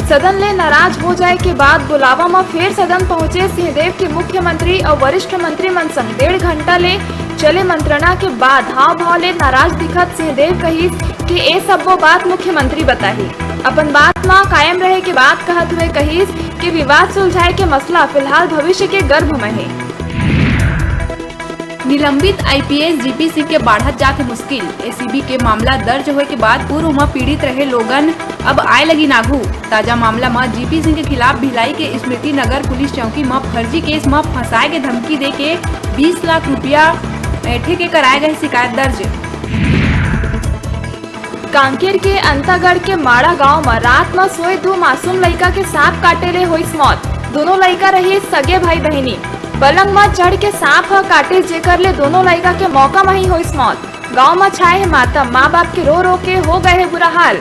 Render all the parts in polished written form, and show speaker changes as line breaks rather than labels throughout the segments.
सदन ले नाराज हो जाए के बाद बुलावा में फिर सदन पहुंचे सिंहदेव के मुख्यमंत्री और वरिष्ठ मंत्री मन संग 1.5 घंटा ले चले मंत्रणा के बाद हाव भाव ले नाराज दिखत सिंहदेव कही कि ए सब्बो बात मुख्यमंत्री बताही। अपन बात में कायम रहे के बात कहत हुए कही कि विवाद सुलझाए के मसला फिलहाल भविष्य के गर्भ में है।
निलंबित आईपीएस जीपीसी के बढ़त जात मुश्किल। एसीबी के मामला दर्ज होए के बाद पूर्व में पीड़ित रहे लोगन अब आए लगी नागू। ताजा मामला में जीपीसी के खिलाफ भिलाई के स्मृति नगर पुलिस चौकी में फर्जी केस में फंसाए के धमकी दे के 20 लाख रुपया ऐठे के कराए गए शिकायत दर्ज।
कांकेर के अंतागढ़ के माड़ा गांव में रात में सोए 2 मासूम लड़का के सांप काटे ले हुई मौत। दोनों लड़का रहे सगे भाई बहनी। पलंग में चढ़ के सांप काटे जेकर ले दोनों लड़का के मौका में ही हुई मौत। गांव में छाए है मातम, माँ बाप के रो के हो गए है बुरा हाल।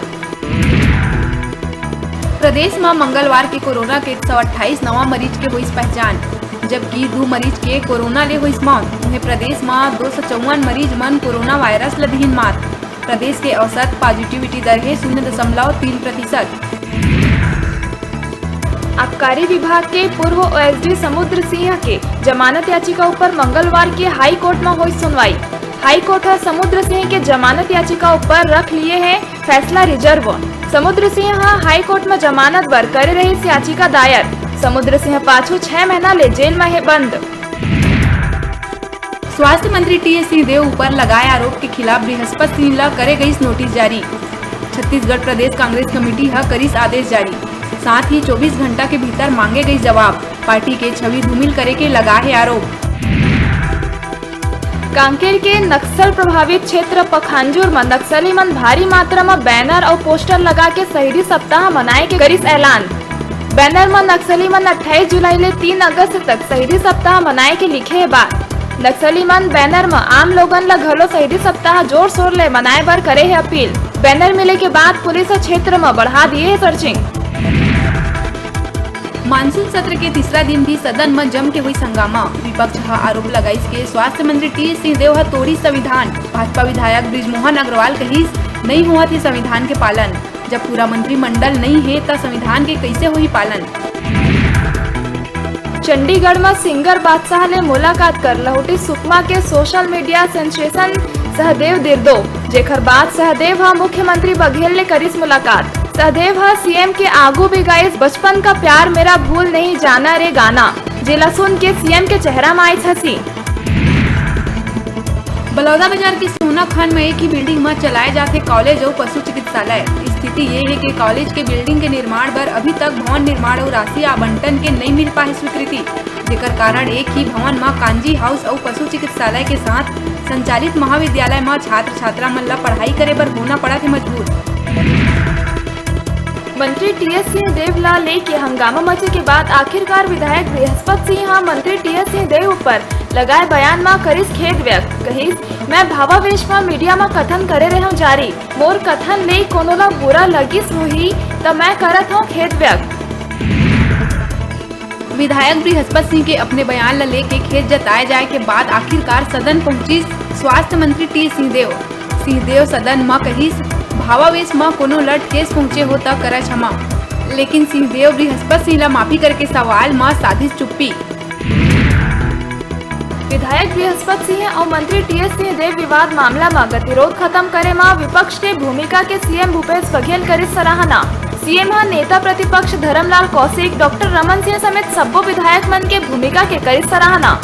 प्रदेश में मंगलवार के कोरोना के 128 नवा मरीज के हुई पहचान, जबकि 2 मरीज के कोरोना ले हुई मौत। उन्हें प्रदेश में 254 मरीज मन कोरोना वायरस लदहीन मात। प्रदेश के औसत पॉजिटिविटी दर है 0.3%।
आबकारी विभाग के पूर्व ओएसडी समुद्र सिंह के जमानत याचिका ऊपर मंगलवार के हाई कोर्ट में हुई सुनवाई। हाई कोर्ट समुद्र सिंह के जमानत याचिका ऊपर रख लिए है फैसला रिजर्व। समुद्र सिंह हाई कोर्ट में जमानत बर करे रही याचिका दायर। समुद्र सिंह पाछू 6 महीना ले जेल में है बंद।
स्वास्थ्य मंत्री टीएस सिंहदेव ऊपर लगाए आरोप के खिलाफ बृहस्पति सिंह करे गई नोटिस जारी। छत्तीसगढ़ प्रदेश कांग्रेस कमेटी करिस आदेश जारी। साथ ही 24 घंटा के भीतर मांगे गई जवाब। पार्टी के छवि धूमिल करे के लगा है आरोप।
कांकेर के नक्सल प्रभावित क्षेत्र पखांजूर में नक्सली मन भारी मात्रा में बैनर और पोस्टर लगा के शहीदी सप्ताह मनाए के करिस ऐलान। बैनर में नक्सली मन 28 जुलाई ले 3 अगस्त तक शहीदी सप्ताह मनाए के लिखे है बात। नक्सली मन बैनर में आम लोगन ला घलो शहीदी सप्ताह जोर शोर ले मनाए बर करे है अपील। बैनर मिले के बाद पुलिस क्षेत्र में बढ़ा दिए है सर्चिंग।
मानसून सत्र के तीसरा दिन भी सदन में जम के हुई हंगामा। विपक्ष आरोप लगाई के स्वास्थ्य मंत्री टीएस सिंहदेव तोड़ी संविधान। भाजपा विधायक बृजमोहन अग्रवाल कही नहीं हुआ थी संविधान के पालन। जब पूरा मंत्रिमंडल नहीं है तो संविधान के कैसे हुई पालन।
चंडीगढ़ में सिंगर बादशाह ने मुलाकात कर लहुटी सुकमा के social media sensation Sahdev Dirdo, जेकर बाद सहदेव मुख्यमंत्री बघेल ने करिस मुलाकात। सहदेव सीएम के आगू भी गाइस बचपन का प्यार मेरा भूल नहीं जाना रे गाना, जिला सुन के सीएम के चेहरा में आई हंसी।
बलौदा बाजार की सोना खंड में एक ही बिल्डिंग में चलाए जाते कॉलेज और पशु चिकित्सालय। स्थिति ये है कि कॉलेज के बिल्डिंग के निर्माण पर अभी तक भवन निर्माण और राशि आवंटन के नहीं मिल पाए स्वीकृति, जेकर कारण एक ही भवन में कांजी हाउस और पशु चिकित्सालय के साथ संचालित महाविद्यालय में छात्र छात्रा मन ला पढ़ाई करे बर होना पड़ा थे मजबूर।
मंत्री टीएस सिंहदेव ला लेके हंगामा मचे के बाद आखिरकार विधायक बृहस्पति सिंह मंत्री टीएस सिंहदेव ऊपर लगाए बयान में करिस खेद व्यक्त। कहिस मैं भावावेश में मीडिया में कथन करे रहे हूँ जारी। मोर कथन ले कोनो ला बुरा लगिस होही तो मैं करत हूँ खेद व्यक्त।
विधायक बृहस्पति सिंह के अपने बयान ला लेके खेद जताए जाए के बाद आखिरकार सदन पहुंची स्वास्थ्य मंत्री टी सिंहदेव सदन में कहिस भावावेश में कोनो लड़ केस पहुंचे हो तब करे क्षमा, लेकिन सिंहदेव बृहस्पति सिंह ला माफी करके सवाल में साधिस चुप्पी।
विधायक बृहस्पति सिंह और मंत्री टीएस सिंहदेव विवाद मामला में गतिरोध खत्म करे में विपक्ष के भूमिका के सीएम भूपेश बघेल करे सराहना। सीएम नेता प्रतिपक्ष धर्मलाल कौशिक, डॉक्टर रमन सिंह समेत सब्बो विधायक मन के भूमिका के करे सराहना।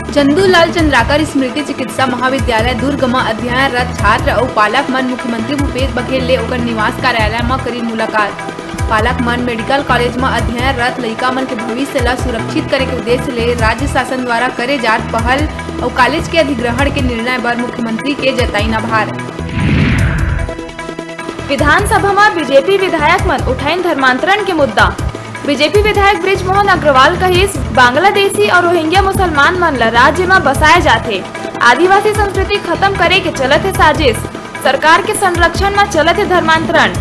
चंदूलाल चंद्राकर स्मृति चिकित्सा महाविद्यालय दुर्ग में अध्ययनरत छात्र और पालक मन मुख्यमंत्री भूपेश बघेल ले ओकर निवास कार्यालय में करी मुलाकात। पालक मन मेडिकल कॉलेज में अध्ययनरत लड़का मन के भविष्य ला सुरक्षित करे के उद्देश्य ले राज्य शासन द्वारा करे जात पहल और कॉलेज के अधिग्रहण के निर्णय पर मुख्यमंत्री के जताई आभार।
विधानसभा में बीजेपी विधायक मन उठाइन धर्मांतरण के मुद्दा। बीजेपी विधायक बृजमोहन अग्रवाल कहिस बांग्लादेशी और रोहिंग्या मुसलमान मन ला राज्य में बसाए जाते। आदिवासी संस्कृति खत्म करे के चलत है साजिश। सरकार के संरक्षण में चलत है धर्मांतरण।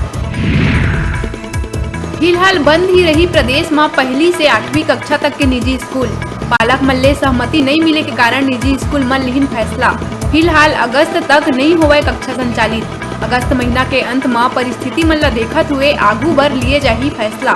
फिलहाल बंद ही रही प्रदेश में 1ली से 8वीं कक्षा तक के निजी स्कूल। पालक मन ले सहमति नहीं मिले के कारण निजी स्कूल मन लिहिन फैसला। फिलहाल अगस्त तक नहीं होवे कक्षा संचालित। अगस्त महीना के अंत में परिस्थिति मन ला देखत हुए आगू बर लिए जाही फैसला।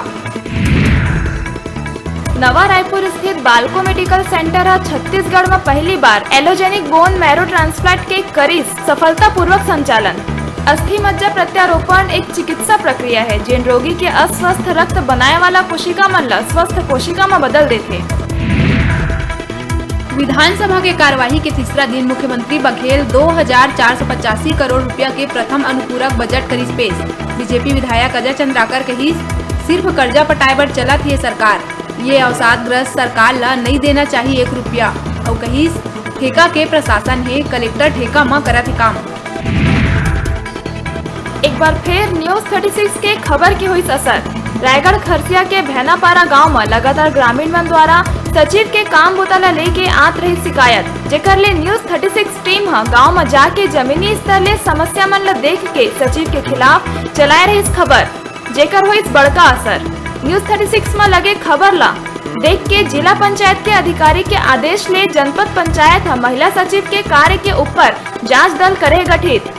नवा रायपुर स्थित बालको मेडिकल सेंटर है छत्तीसगढ़ में पहली बार एलोजेनिक बोन मैरो ट्रांसप्लांट के करीस सफलतापूर्वक संचालन। अस्थि मज्जा प्रत्यारोपण एक चिकित्सा प्रक्रिया है जिन रोगी के अस्वस्थ रक्त बनाए वाला कोशिका मन ला स्वस्थ कोशिका में बदल देते।
विधानसभा के कार्यवाही के तीसरा दिन मुख्यमंत्री बघेल 2485 करोड़ रुपया के प्रथम अनुपूरक बजट करीस पेश। बीजेपी विधायक अजय चंद्राकर कहिस सिर्फ कर्जा पटाए बर चलत है सरकार, ये अवसादग्रस्त सरकार ला नहीं देना चाहिए 1 रुपया। और कहिस ठेका के प्रशासन है, कलेक्टर ठेका में करत है काम।
एक बार फिर न्यूज 36 के खबर की हुई असर। रायगढ़ खरसिया के भैनापारा गांव में लगातार ग्रामीण मन द्वारा सचिव के काम बुतला लेके आत रही शिकायत, जेकर ले न्यूज 36 टीम गांव में जाके जमीनी स्तर ले समस्या मन ला देख के सचिव के खिलाफ चलाए रही खबर, जेकर हुई बड़का असर। न्यूज 36 में लगे खबर ला देख के जिला पंचायत के अधिकारी के आदेश ले जनपद पंचायत महिला सचिव के कार्य के ऊपर जांच दल करे गठित।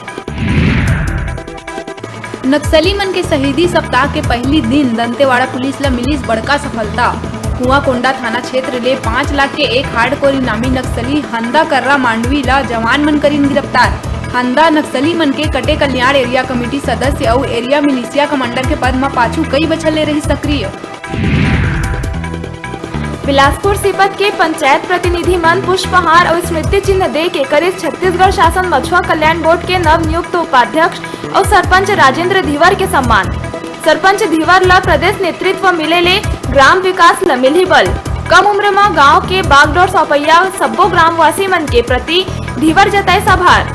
नक्सली मन के शहीदी सप्ताह के पहली दिन दंतेवाड़ा पुलिस ला मिली बड़का सफलता। कुआकोंडा थाना क्षेत्र ले 5 लाख के एक हार्डकोर इनामी नक्सली हंदा कर्रा मांडवी ला जवान मन करीन गिरफ्तार। हंदा नक्सली मन के कटे कल्याण एरिया कमेटी सदस्य और एरिया मिलिशिया कमांडर के पद में पाछू कई बछर ले रही सक्रिय।
बिलासपुर सीपत के पंचायत प्रतिनिधि मन पुष्पहार और स्मृति चिन्ह दे के करीब छत्तीसगढ़ शासन मछुआ कल्याण बोर्ड के नव नियुक्त उपाध्यक्ष और सरपंच राजेंद्र धीवर के सम्मान। सरपंच धीवर ला प्रदेश नेतृत्व मिले ले ग्राम विकास ला मिली बल। कम उम्र में गांव के बागडोर सौपैया सब्बो ग्रामवासी मन के प्रति धीवर जताए आभार।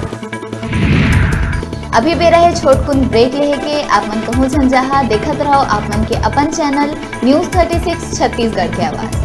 अभी बेरा है छोटकुन ब्रेक लेहे के आप मन कहूँ झंझाहा देखत रहो आप मन के अपन चैनल न्यूज 36 छत्तीसगढ़ के आवाज।